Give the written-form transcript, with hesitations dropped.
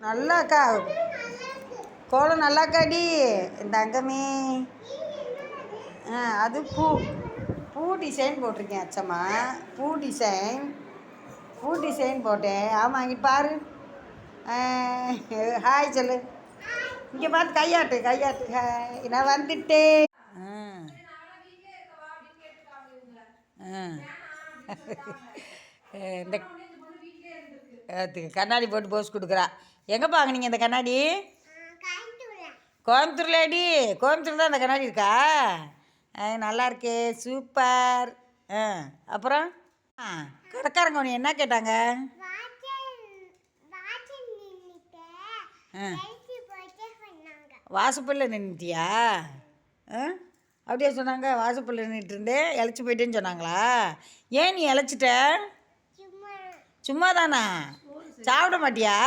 நல்லாக்கா கோலம் நல்லாக்காடி இந்த அங்கமே. அது பூ பூ டிசைன் போட்டிருக்கேன் அச்சம்மா. பூ டிசைன் போட்டேன். ஆமாம், இங்கே பாரு. ஹாய் சொல்லு. இங்கே பார்த்து கையாட்டு. ஹாய், நான் வந்துட்டேன். இந்த கண்ணாடி போட்டு போஸ் கொடுக்குறா. எங்கேப்பா வாங்குனீங்க இந்த கண்ணாடி? கோயம்புத்தூர்லேடி. கோயம்புத்தூர் தான் இந்த கண்ணாடி இருக்கா? நல்லா இருக்கே, சூப்பர். அப்புறம் கடைக்காரங்க உன்னை என்ன கேட்டாங்க? வாசப்பல்ல நின்றுட்டியா? அப்படியே சொன்னாங்க. வாசப்பல்ல நின்றுட்டு இருந்தேன், இழைச்சி போயிட்டேன்னு சொன்னாங்களா? ஏன் நீ இழைச்சிட்ட? சும்மா தானா? சாப்பிட மாட்டியா?